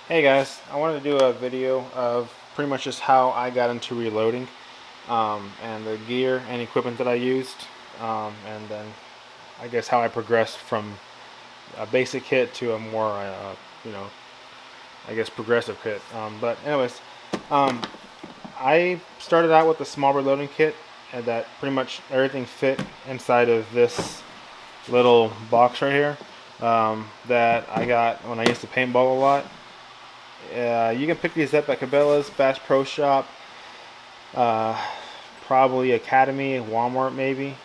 Hey guys, I wanted to do a video of pretty much just how I got into reloading, and the gear and equipment that I used, and then I guess how I progressed from a basic kit to a more, you know, I guess progressive kit. But anyways, um, I started out with a small reloading kit, and that pretty much everything fit inside of this little box right here, that I got when I used to paintball a lot. You can pick these up at Cabela's, Bass Pro Shop, uh, probably Academy, Walmart maybe.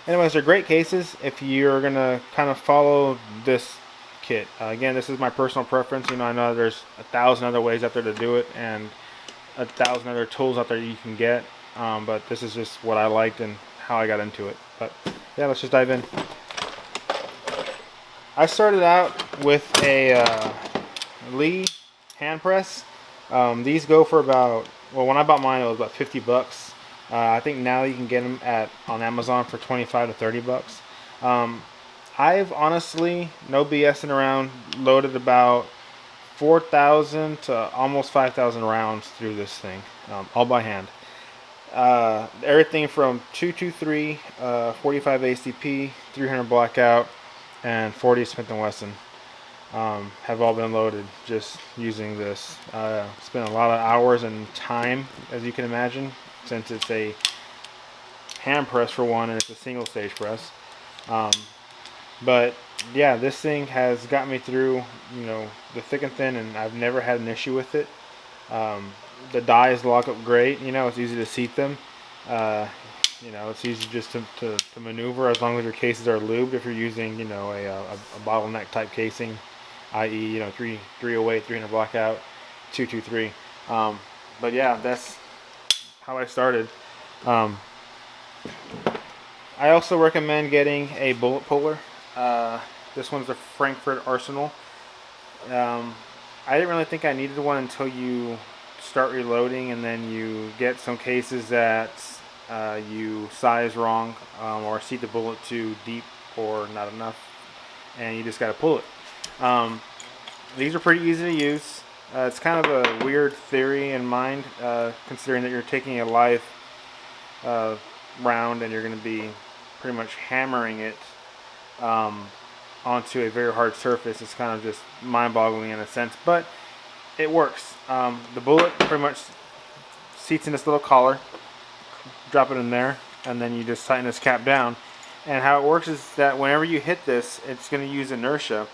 Anyways, they're great cases if you're gonna kind of follow this kit. Again, this is my personal preference. I know there's 1,000 other ways out there to do it, and 1,000 other tools out there you can get. But this is just what I liked and how I got into it. But yeah, let's just dive in. I started out with a Lee hand press. These go for about, well, when I bought mine it was about 50 bucks. I think now you can get them on Amazon for 25 to 30 bucks. I've honestly, no BSing around, loaded about 4,000 to almost 5,000 rounds through this thing, all by hand. Everything from 223, 45 ACP, 300 blackout, and 40 Smith & Wesson. Have all been loaded just using this. Spent a lot of hours and time, as you can imagine, since it's a hand press for one and it's a single stage press. But yeah, this thing has got me through, the thick and thin, and I've never had an issue with it. The dies lock up great. It's easy to seat them. It's easy just to maneuver as long as your cases are lubed. If you're using, a bottleneck type casing, i.e., 308, 300 blackout, 223. But yeah, that's how I started. I also recommend getting a bullet puller. This one's the Frankfurt Arsenal. I didn't really think I needed one until you start reloading, and then you get some cases that you size wrong, or seat the bullet too deep or not enough, and you just got to pull it. These are pretty easy to use. It's kind of a weird theory in mind, considering that you're taking a live round and you're going to be pretty much hammering it onto a very hard surface. It's kind of just mind-boggling in a sense, but it works. The bullet pretty much seats in this little collar. Drop it in there, and then you just tighten this cap down. And how it works is that whenever you hit this, it's going to use inertia.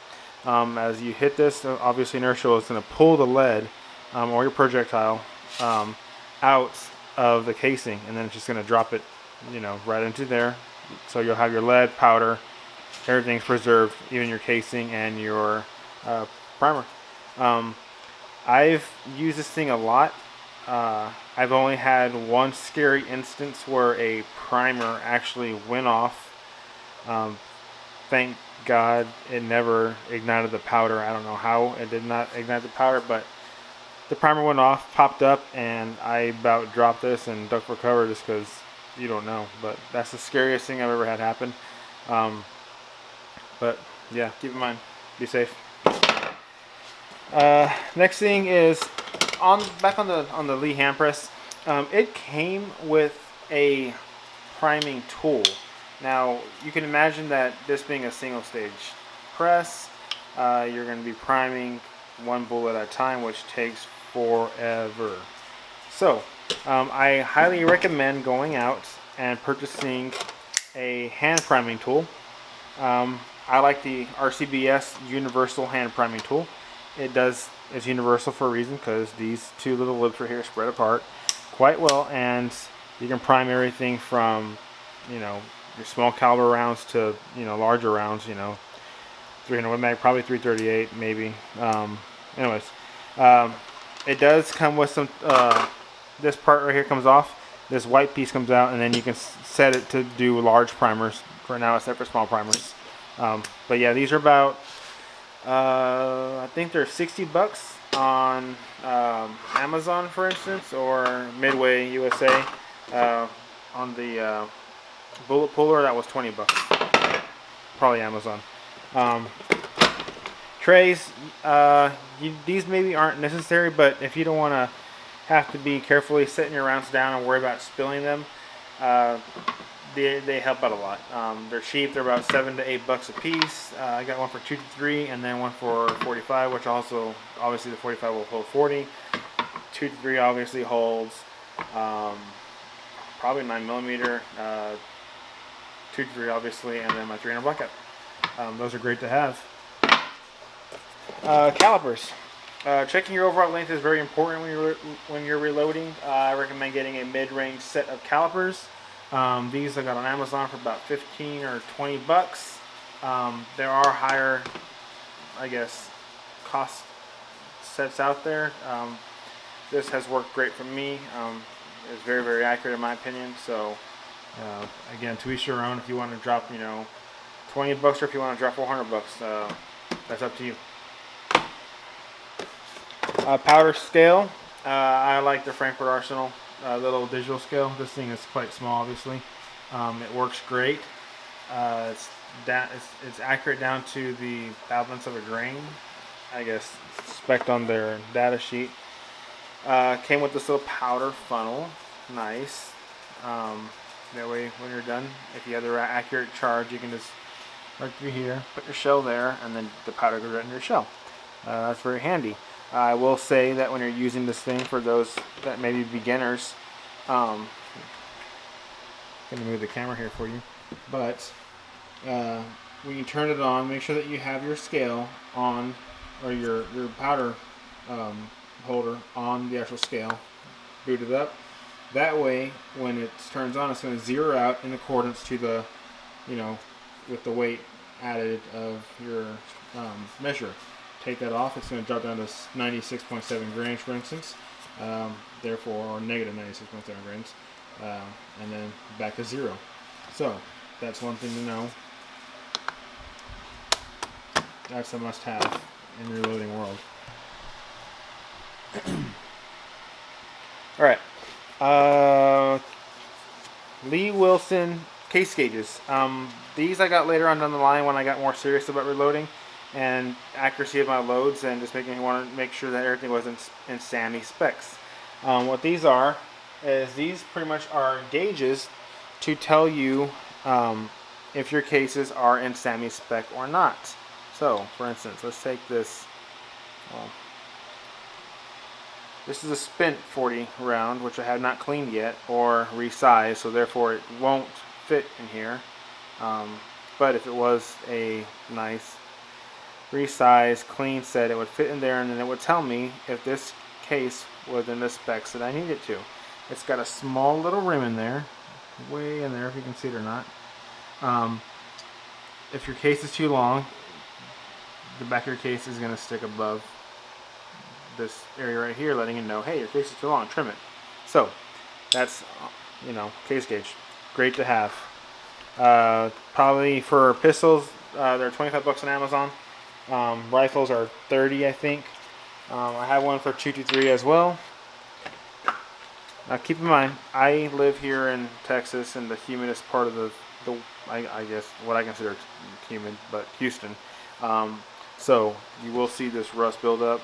As you hit this, obviously inertia is going to pull the lead or your projectile out of the casing, and then it's just going to drop it, right into there. So you'll have your lead, powder, everything's preserved, even your casing and your primer. I've used this thing a lot. I've only had one scary instance where a primer actually went off. Thank God it never ignited the powder. I don't know how it did not ignite the powder, but the primer went off, popped up, and I about dropped this and ducked for cover just because you don't know. But that's the scariest thing I've ever had happen. But yeah, keep in mind, be safe. Next thing is back on the Lee hand press. It came with a priming tool. Now you can imagine that this being a single stage press, you're going to be priming one bullet at a time, which takes forever. So I highly recommend going out and purchasing a hand priming tool. I like the RCBS Universal Hand Priming Tool. It's universal for a reason, because these two little lips right here spread apart quite well, and you can prime everything from, your small caliber rounds to, larger rounds, 300 Win Mag, probably 338 maybe. It does come with some, this part right here comes off, this white piece comes out, and then you can set it to do large primers. For now it's set for small primers. But yeah, these are about, I think they're 60 bucks on Amazon, for instance, or Midway USA. On the bullet puller, that was 20 bucks. Probably Amazon. Trays, these maybe aren't necessary, but if you don't want to have to be carefully setting your rounds down and worry about spilling them, uh, they help out a lot. They're cheap. They're about $7 to $8 a piece. I got one for 2 to 3, and then one for 45, which also obviously the 45 will hold 40. 2 to 3 obviously holds probably 9mm. 2 to 3 obviously, and then my 300 blackout. Those are great to have. Calipers. Checking your overall length is very important when you're reloading. I recommend getting a mid-range set of calipers. These I got on Amazon for about 15 or 20 bucks. There are higher, I guess, cost sets out there. This has worked great for me. It's very, very accurate in my opinion. So again, to each your own. If you want to drop, 20 bucks, or if you want to drop 400 bucks, that's up to you. Powder scale. I like the Frankford Arsenal little digital scale. This thing is quite small, obviously. It works great. It's accurate down to the thousandths of a grain, I guess, spec'd on their data sheet. Came with this little powder funnel. Nice. That way, when you're done, if you have the accurate charge, you can just right through here, put your shell there, and then the powder goes right in your shell. That's very handy. I will say that when you're using this thing, for those that may be beginners, I'm going to move the camera here for you, but when you turn it on, make sure that you have your scale on, or your powder holder on the actual scale. Boot it up. That way, when it turns on, it's going to zero out in accordance to the, with the weight added of your measure. Take that off, it's going to drop down to 96.7 grains, for instance, therefore, or negative 96.7 grains, and then back to zero. So, that's one thing to know. That's a must-have in the reloading world. Alright, Lee Wilson case gauges. These I got later on down the line when I got more serious about reloading and accuracy of my loads, and just want to make sure that everything was in SAAMI specs. What these are is these pretty much are gauges to tell you if your cases are in SAAMI spec or not. So, for instance, let's take this. This is a spent 40 round, which I have not cleaned yet or resized, so therefore it won't fit in here. But if it was a nice resized, clean set, it would fit in there, and then it would tell me if this case was in the specs that I need it to. It's got a small little rim in there, way in there, if you can see it or not. If your case is too long, the back of your case is going to stick above this area right here, letting you know, hey, your case is too long, trim it. So that's, case gauge. Great to have. Probably for pistols, they're 25 bucks on Amazon. Rifles are 30, I think. I have one for 223 as well. Now keep in mind, I live here in Texas, in the humidest part of the I guess what I consider humid, but Houston. So you will see this rust buildup.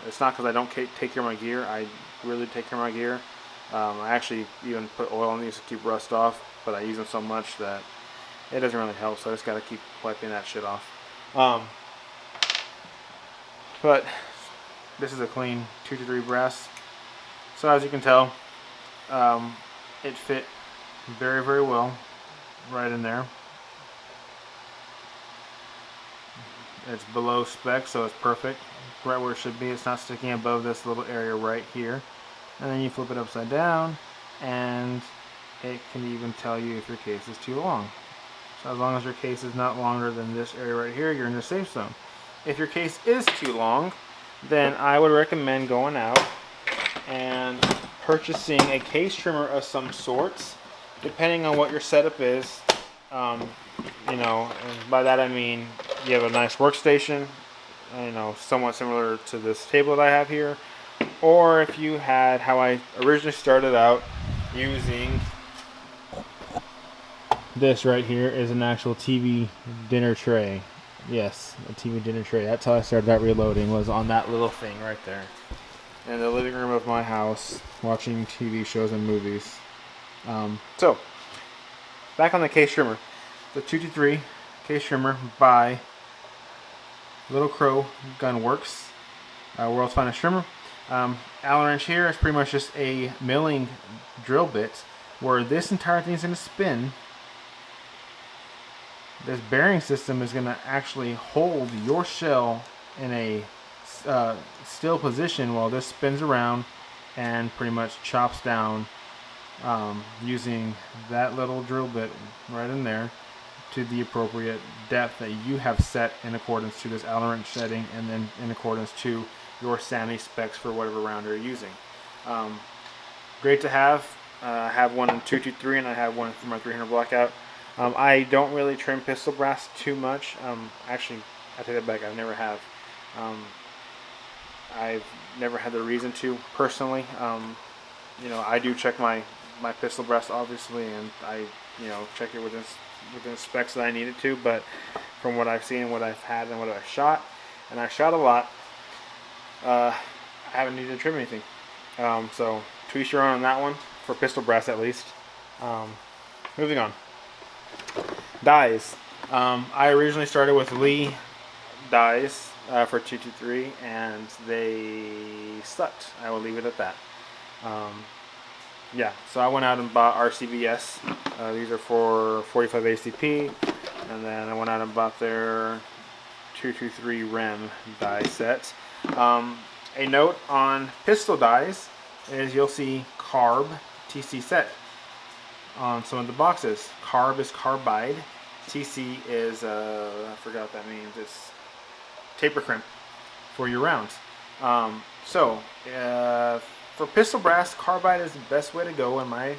It's not because I don't take care of my gear. I really take care of my gear. I actually even put oil on these to keep rust off, but I use them so much that it doesn't really help, so I just got to keep wiping that shit off. But this is a clean 223 brass. So as you can tell, it fit very, very well right in there. It's below spec, so it's perfect, right where it should be. It's not sticking above this little area right here. And then you flip it upside down, and it can even tell you if your case is too long. So as long as your case is not longer than this area right here, you're in the safe zone. If your case is too long, then I would recommend going out and purchasing a case trimmer of some sorts, depending on what your setup is. And by that I mean you have a nice workstation, somewhat similar to this table that I have here, or if you had how I originally started out using this right here is an actual TV dinner tray. Yes, a TV dinner tray. That's how I started that reloading, was on that little thing right there. In the living room of my house, watching TV shows and movies. So, back on the case trimmer. The 223 case trimmer by Little Crow Gun Works, world's finest trimmer. Allen wrench here is pretty much just a milling drill bit where this entire thing is going to spin. This bearing system is going to actually hold your shell in a still position while this spins around and pretty much chops down using that little drill bit right in there to the appropriate depth that you have set in accordance to this Allen wrench setting, and then in accordance to your SAMI specs for whatever round you're using. Great to have. I have one in 223 and I have one for my 300 blackout. I don't really trim pistol brass too much. Actually, I take that back. I never have. I've never had the reason to personally. You know, I do check my pistol brass obviously, and I check it within specs that I needed to. But from what I've seen, what I've had, and what I've shot, and I shot a lot, I haven't needed to trim anything. So to each your own on that one, for pistol brass at least. Moving on. Dies. I originally started with Lee dies for 223, and they sucked. I will leave it at that. Yeah, so I went out and bought RCBS. These are for 45 ACP, and then I went out and bought their 223 REM die set. A note on pistol dies is you'll see carb TC set on some of the boxes. Carb is carbide. TC is, I forgot what that means. It's taper crimp for your rounds. For pistol brass, carbide is the best way to go in my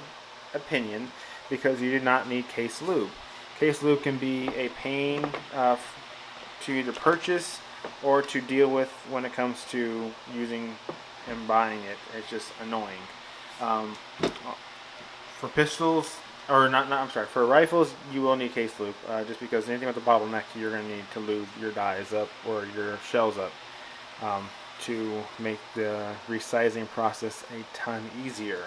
opinion, because you do not need case lube. Case lube can be a pain to either purchase or to deal with when it comes to using and buying it. It's just annoying. For pistols, or I'm sorry, for rifles, you will need case lube, just because anything with a bottleneck, you're going to need to lube your dies up or your shells up to make the resizing process a ton easier.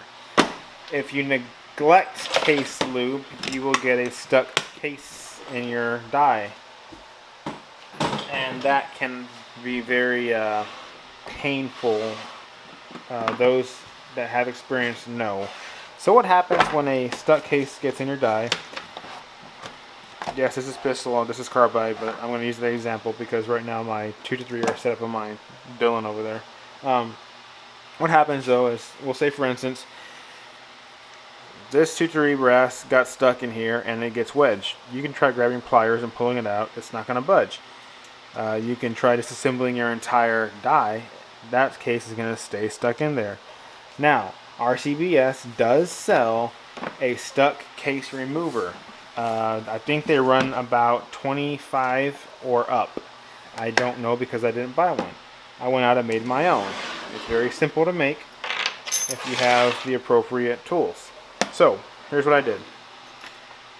If you neglect case lube, you will get a stuck case in your die, and that can be very painful. Those that have experience know. So what happens when a stuck case gets in your die? Yes, this is pistol, this is carbide, but I'm going to use that example because right now my 223 are set up on mine, Dylan over there. What happens though is, we'll say for instance, this 223 brass got stuck in here and it gets wedged. You can try grabbing pliers and pulling it out, it's not going to budge. You can try disassembling your entire die, that case is going to stay stuck in there. Now, RCBS does sell a stuck case remover. I think they run about $25 or up. I don't know because I didn't buy one. I went out and made my own. It's very simple to make if you have the appropriate tools. So, here's what I did.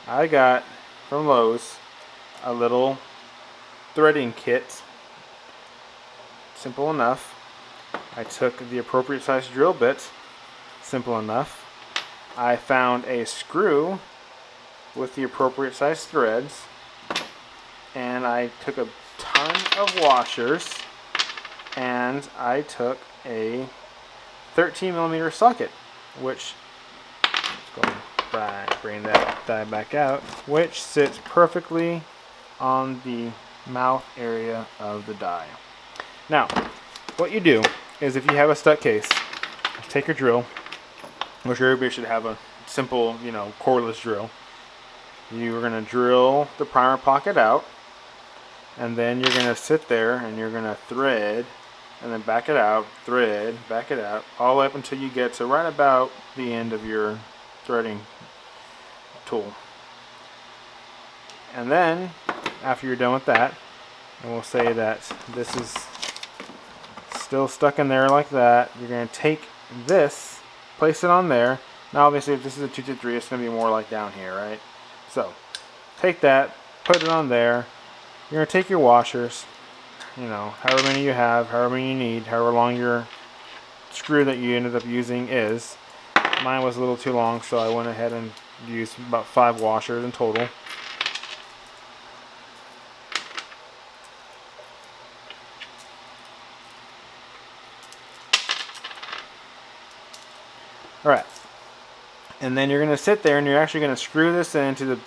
I got from Lowe's a little threading kit. Simple enough. I took the appropriate size drill bit. Simple enough. I found a screw with the appropriate size threads, and I took a ton of washers, and I took a 13mm socket, which, let's go bring that die back out, which sits perfectly on the mouth area of the die. Now, what you do is, if you have a stuck case, take your drill, which everybody should have a simple, cordless drill. You're going to drill the primer pocket out, and then you're going to sit there and you're going to thread, and then back it out, thread, back it out, all the way up until you get to right about the end of your threading tool. And then, after you're done with that, and we'll say that this is still stuck in there like that, you're going to take this, place it on there. Now obviously if this is a 223, it's going to be more like down here, right? So take that, put it on there, You're going to take your washers, you know, however many you have, however many you need, however long your screw that you ended up using is. Mine was a little too long, so I went ahead and used about 5 washers in total. Alright, and then you're going to sit there and you're actually going to screw this into the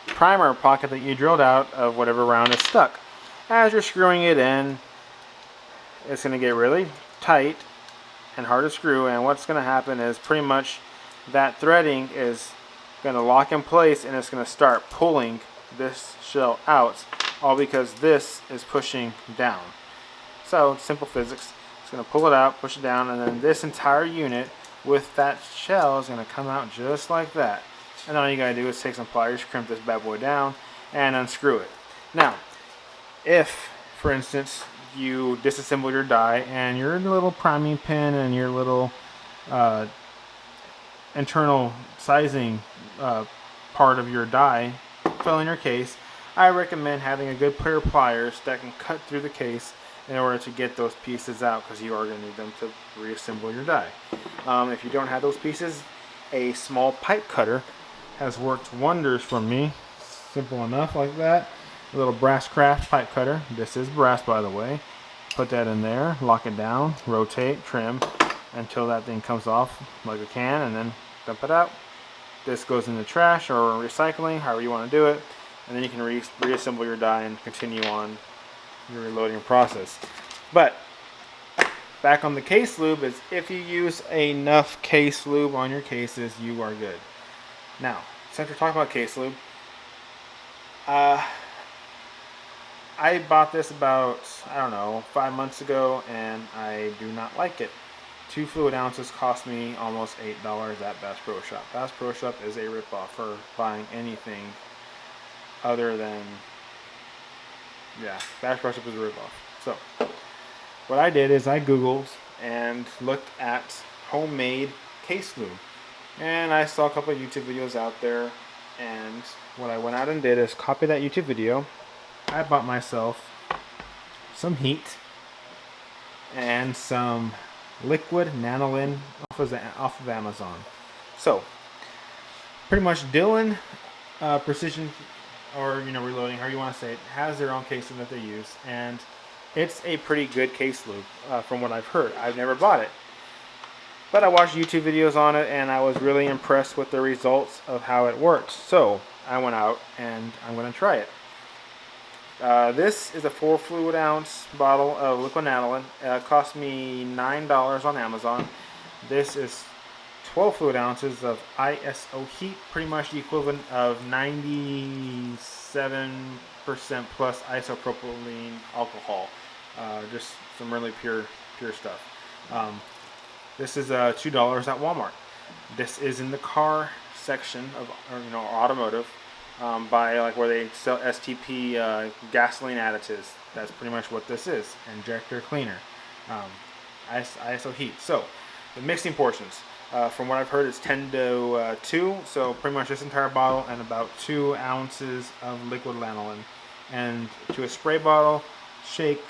primer pocket that you drilled out of whatever round is stuck. As you're screwing it in, it's going to get really tight and hard to screw, and what's going to happen is pretty much that threading is going to lock in place and it's going to start pulling this shell out, all because this is pushing down. So simple physics. It's going to pull it out, push it down, and then this entire unit with that shell is going to come out just like that. And all you got to do is take some pliers, crimp this bad boy down, and unscrew it. Now, if, for instance, you disassemble your die and your little priming pin and your little internal sizing part of your die fell in your case, I recommend having a good pair of pliers that can cut through the case in order to get those pieces out, because you are going to need them to reassemble your die. If you don't have those pieces, a small pipe cutter has worked wonders for me. Simple enough like that. A little brass craft pipe cutter. This is brass, by the way. Put that in there, lock it down, rotate, trim until that thing comes off like a can, and then dump it out. This goes in the trash or recycling, however you want to do it, and then you can reassemble your die and continue on your reloading process. But back on the case lube, is if you use enough case lube on your cases, you are good. Now, since we're talking about case lube, I bought this about, I don't know, 5 months ago, and I do not like it. 2 fluid ounces cost me almost $8 at Bass Pro Shop. Bass Pro Shop is a ripoff for buying anything other than, yeah, Bass Pro Shop is a ripoff. So, what I did is I Googled and looked at homemade case lube. And I saw a couple of YouTube videos out there, and what I went out and did is copy that YouTube video. I bought myself some heat and some liquid Nanoline off of Amazon. So, pretty much Dillon Precision, or Reloading, however you want to say it, has their own case lube that they use, and it's a pretty good case lube from what I've heard. I've never bought it, but I watched YouTube videos on it, and I was really impressed with the results of how it works. So I went out and I'm going to try it. This is a 4 fluid ounce bottle of liquid Nanoline. It cost me $9 on Amazon. This is 12 fluid ounces of ISO heat, pretty much the equivalent of 97% plus isopropylene alcohol. Just some really pure stuff. This is $2 at Walmart. This is in the car section of automotive. By like where they sell STP gasoline additives. That's pretty much what this is. Injector cleaner, ISO heat. So the mixing portions, from what I've heard, is 10 to 2. So pretty much this entire bottle and about 2 ounces of liquid Nanoline. And to a spray bottle, shake,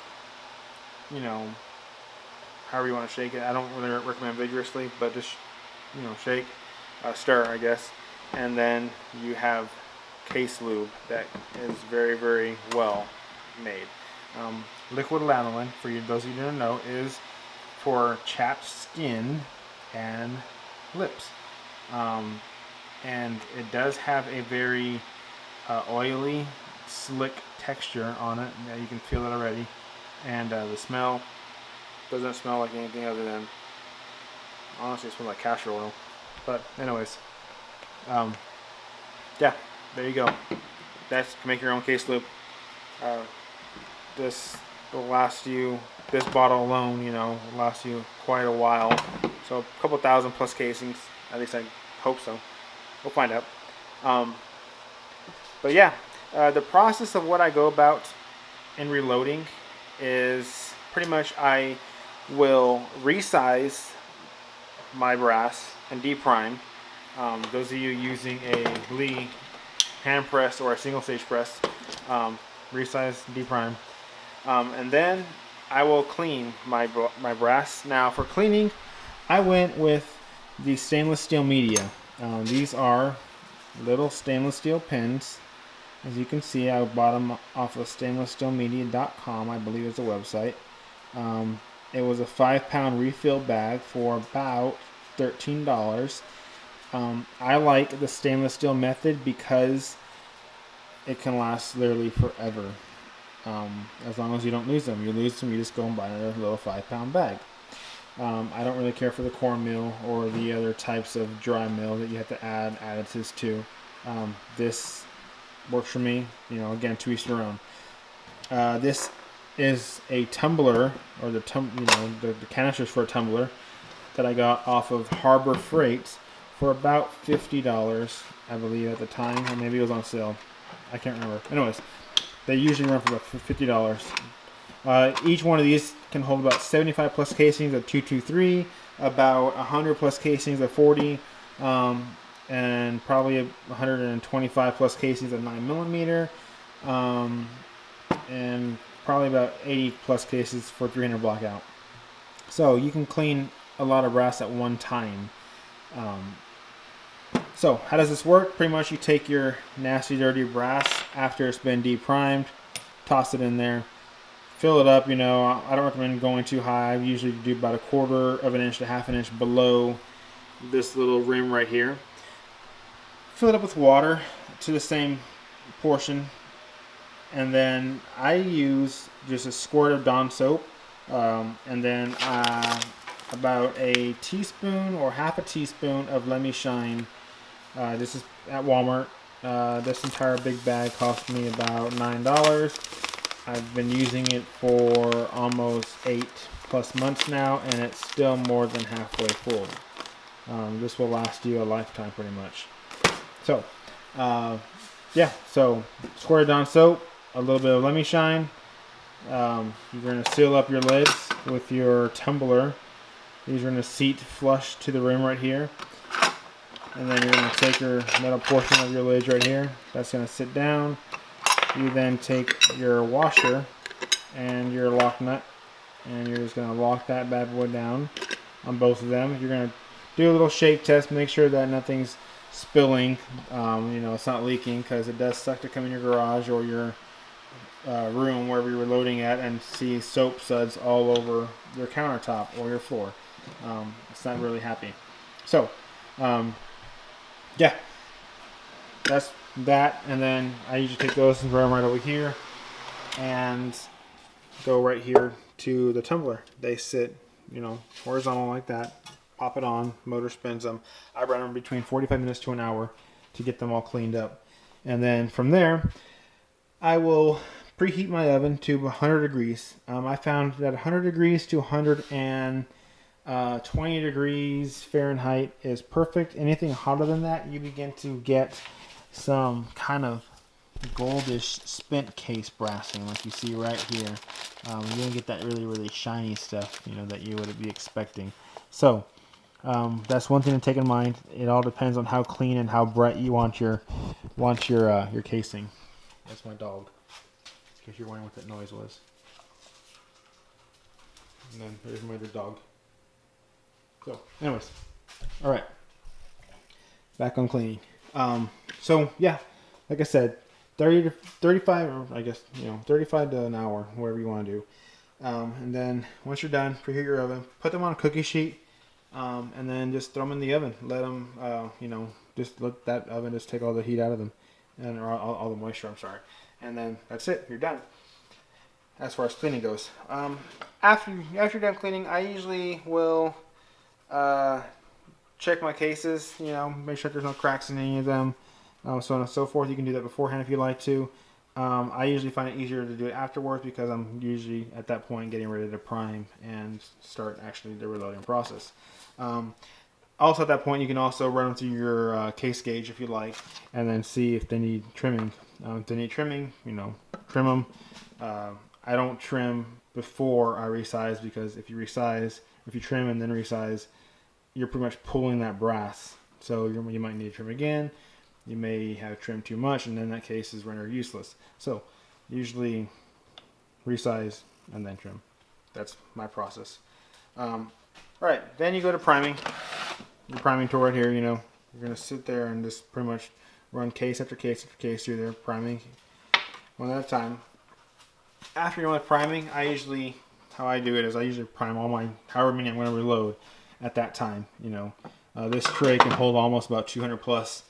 however you want to shake it. I don't really recommend vigorously, but just shake, stir, I guess. And then you have case lube that is very, very well made. Liquid Nanoline, for those of you who don't know, is for chapped skin and lips. And it does have a very oily, slick texture on it. Yeah, you can feel it already. And the smell doesn't smell like anything other than, honestly, it smells like castor oil. But anyways, yeah. There you go. That's to make your own case lube. This will last you, this bottle alone, will last you quite a while. So a couple thousand plus casings. At least I hope so. We'll find out. But yeah, the process of what I go about in reloading is pretty much I will resize my brass and deprime. Those of you using a Lee hand press or a single stage press, resize, deprime, and then I will clean my brass. Now for cleaning, I went with the stainless steel media. These are little stainless steel pins. As you can see, I bought them off of stainlesssteelmedia.com, I believe is the website. It was a 5-pound refill bag for about $13. I like the stainless steel method because it can last literally forever. As long as you don't lose them. You lose them, you just go and buy another little 5-pound bag. I don't really care for the cornmeal or the other types of dry meal that you have to add additives to. This works for me. You know, again, to each their own. This is a tumbler, or the canisters for a tumbler that I got off of Harbor Freight for about $50, I believe at the time, or maybe it was on sale. I can't remember. Anyways, they usually run for about $50. Each one of these can hold about 75 plus casings of 223, about 100 plus casings of 40, and probably 125 plus casings of 9mm, and probably about 80 plus cases for 300 blackout. So you can clean a lot of brass at one time. So how does this work? Pretty much you take your nasty dirty brass after it's been deprimed, toss it in there, fill it up. You know, I don't recommend going too high. I usually do about 1/4 of an inch to 1/2 inch below this little rim right here. Fill it up with water to the same portion, and then I use just a squirt of Dawn soap, and then about a teaspoon or 1/2 teaspoon of Let Me Shine. This is at Walmart. This entire big bag cost me about $9. I've been using it for almost 8+ months now, and it's still more than halfway full. This will last you a lifetime pretty much. So, yeah, so squirt of Dawn soap, a little bit of Let Me Shine. You're going to seal up your lids with your tumbler. These are going to seat flush to the rim right here. And then you're going to take your metal portion of your lids right here. That's going to sit down. You then take your washer and your lock nut, and you're just going to lock that bad boy down on both of them. You're going to do a little shake test, make sure that nothing's spilling, you know, it's not leaking, because it does suck to come in your garage or your room wherever you were loading at and see soap suds all over your countertop or your floor. It's not really happy. So yeah, that's that. And then I usually take those and throw them right over here and go right here to the tumbler. They sit, you know, horizontal like that. Pop it on, motor spins them. I run them between 45 minutes to an hour to get them all cleaned up. And then from there, I will preheat my oven to 100 degrees. I found that 100 degrees to 120 degrees Fahrenheit is perfect. Anything hotter than that, you begin to get some kind of goldish spent case brassing like you see right here. You don't get that really shiny stuff, you know, that you would be expecting. So that's one thing to take in mind. It all depends on how clean and how bright you want your casing. That's my dog, in case you're wondering what that noise was. And then there's my other dog. So, anyways, all right, back on cleaning. So yeah, like I said, 30 to 35, or I guess, you know, 35 to an hour, whatever you want to do. And then once you're done, preheat your oven, put them on a cookie sheet, and then just throw them in the oven. Let them, you know, just let that oven just take all the heat out of them, and or all the moisture. I'm sorry. And then that's it. You're done. As far as cleaning goes, after you're done cleaning, I usually will check my cases, you know, make sure there's no cracks in any of them, so on and so forth. You can do that beforehand if you like to. I usually find it easier to do it afterwards because I'm usually at that point getting ready to prime and start actually the reloading process. Also at that point you can also run them through your case gauge if you like, and then see if they need trimming. If they need trimming, you know, trim them. I don't trim before I resize, because if you trim and then resize, you're pretty much pulling that brass. So you might need to trim again. You may have trimmed too much, and then that case is rendered useless. So usually resize and then trim. That's my process. Alright, then you go to priming. Your priming tool right here, you know, you're going to sit there and just pretty much run case after case after case through there, priming one at a time. After you're done with priming, how I do it is I usually prime all my, however many I'm going to reload at that time. You know, this tray can hold almost about 200 plus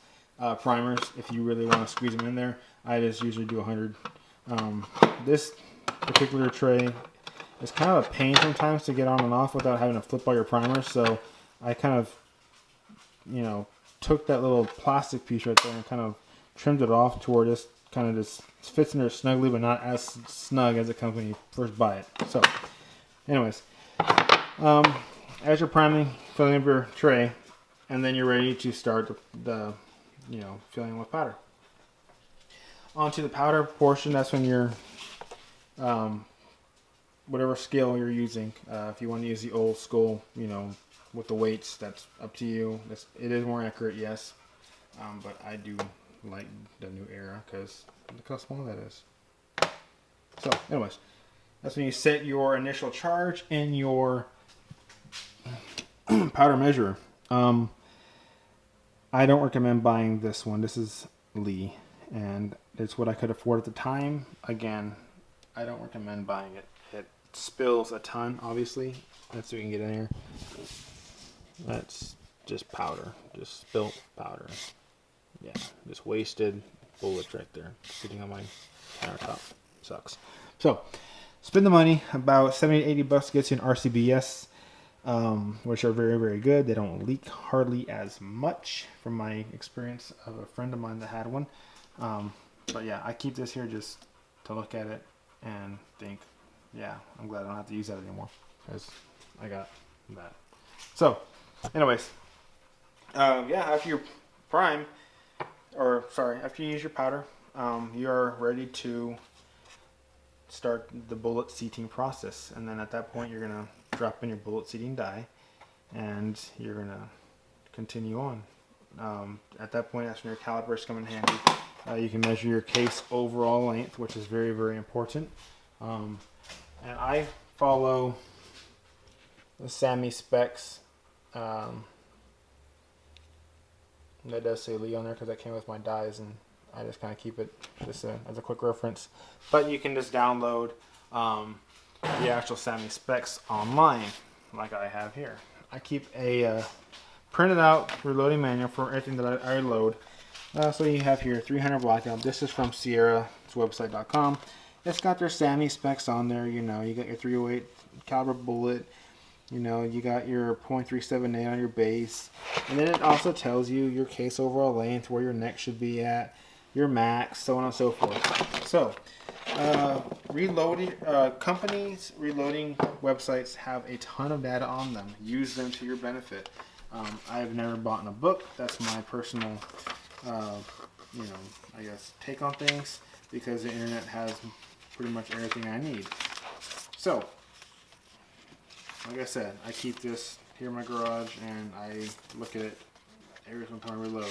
primers if you really want to squeeze them in there. I just usually do 100. This particular tray is kind of a pain sometimes to get on and off without having to flip all your primers, so I kind of, you know, took that little plastic piece right there and kind of trimmed it off to where this kind of just fits in there snugly, but not as snug as it comes when you first buy it. So, anyways, as you're priming, filling up your tray, and then you're ready to start the you know, filling with powder. Onto the powder portion, that's when you're, whatever scale you're using. If you want to use the old school, you know, with the weights, that's up to you. It is more accurate, yes, but I do like the new era because look how small that is. So, anyways, that's when you set your initial charge in your powder measurer. I don't recommend buying this one. This is Lee, and it's what I could afford at the time. Again, I don't recommend buying it. It spills a ton, obviously. That's what you can get in here. That's just powder, just spilt powder. Yeah, just wasted bullets right there, sitting on my countertop. Sucks. So, spend the money. About 70 to 80 bucks gets you an RCBS. Which are very, very good. They don't leak hardly as much from my experience of a friend of mine that had one. But yeah, I keep this here just to look at it and think, yeah, I'm glad I don't have to use that anymore because I got that. So, anyways, yeah, after you prime, or sorry, after you use your powder, you are ready to start the bullet seating process. And then at that point, you're going to drop in your bullet seating die and you're going to continue on. At that point, that's when your calipers come in handy. You can measure your case overall length, which is very, very important. And I follow the Sammy specs. That does say Lee on there because that came with my dies, and I just kind of keep it just as a quick reference. But you can just download the actual Sammy specs online, like I have here. I keep a printed out reloading manual for everything that I load. So you have here 300 blackout. This is from Sierra's website.com. It's got their Sammy specs on there. You know, you got your 308 caliber bullet. You know, you got your .378 on your base, and then it also tells you your case overall length, where your neck should be at, your max, so on and so forth. So, companies, reloading websites have a ton of data on them. Use them to your benefit. I've never bought a book. That's my personal, you know, I guess, take on things, because the internet has pretty much everything I need. So, like I said, I keep this here in my garage and I look at it every single time I reload.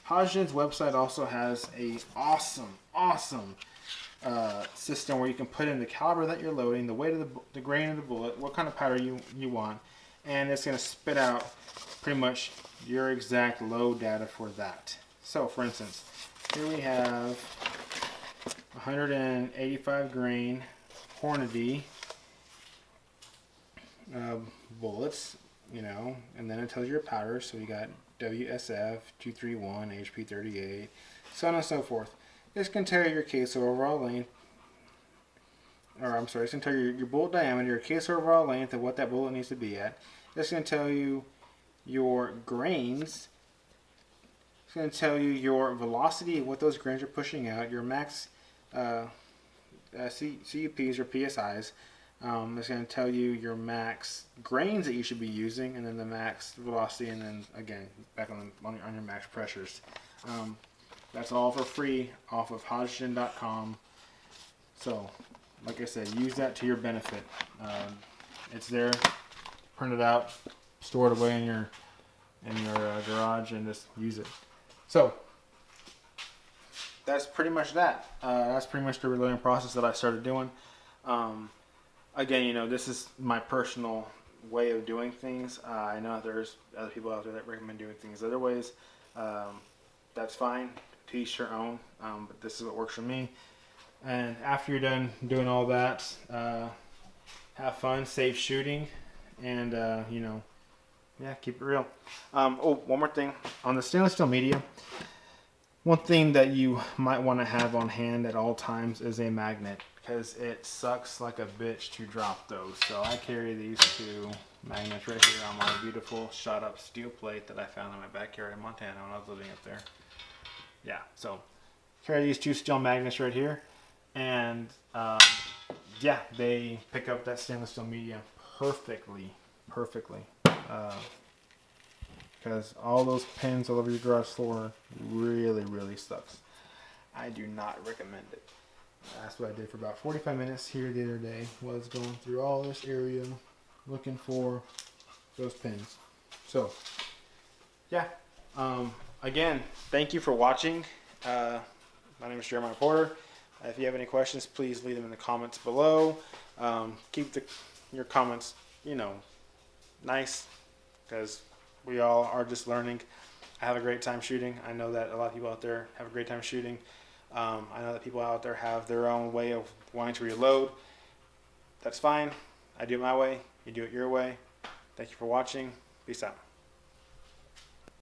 Hodgdon's website also has a awesome system where you can put in the caliber that you're loading, the weight of the grain of the bullet, what kind of powder you want, and it's going to spit out pretty much your exact load data for that. So, for instance, here we have 185 grain Hornady bullets, you know, and then it tells you your powder. So you got WSF 231, HP 38, so on and so forth. This can tell you your case overall length, or I'm sorry, it's going to tell you your bullet diameter, your case overall length, and what that bullet needs to be at. It's going to tell you your grains. It's going to tell you your velocity, what those grains are pushing out, your max CUPs or PSIs. It's going to tell you your max grains that you should be using, and then the max velocity, and then again back on your max pressures. That's all for free off of Hodgdon.com. So, like I said, use that to your benefit. It's there, print it out, store it away in your garage, and just use it. So, that's pretty much that. That's pretty much the reloading process that I started doing. Again, you know, this is my personal way of doing things. I know there's other people out there that recommend doing things other ways. That's fine. To each your own. But this is what works for me. And after you're done doing all that, have fun, safe shooting, and you know, yeah, keep it real. Oh, one more thing on the stainless steel media. One thing that you might want to have on hand at all times is a magnet, because it sucks like a bitch to drop those. So I carry these two magnets right here on my beautiful shot up steel plate that I found in my backyard in Montana when I was living up there. Yeah, so carry these two steel magnets right here, and yeah, they pick up that stainless steel media perfectly. Because all those pins all over your garage floor really sucks. I do not recommend it. That's what I did for about 45 minutes here the other day, was going through all this area looking for those pins. So yeah, again, thank you for watching. My name is Jeremiah Porter. If you have any questions, please leave them in the comments below. Keep your comments, you know, nice, because we all are just learning. I have a great time shooting. I know that a lot of people out there have a great time shooting. I know that people out there have their own way of wanting to reload. That's fine. I do it my way. You do it your way. Thank you for watching. Peace out.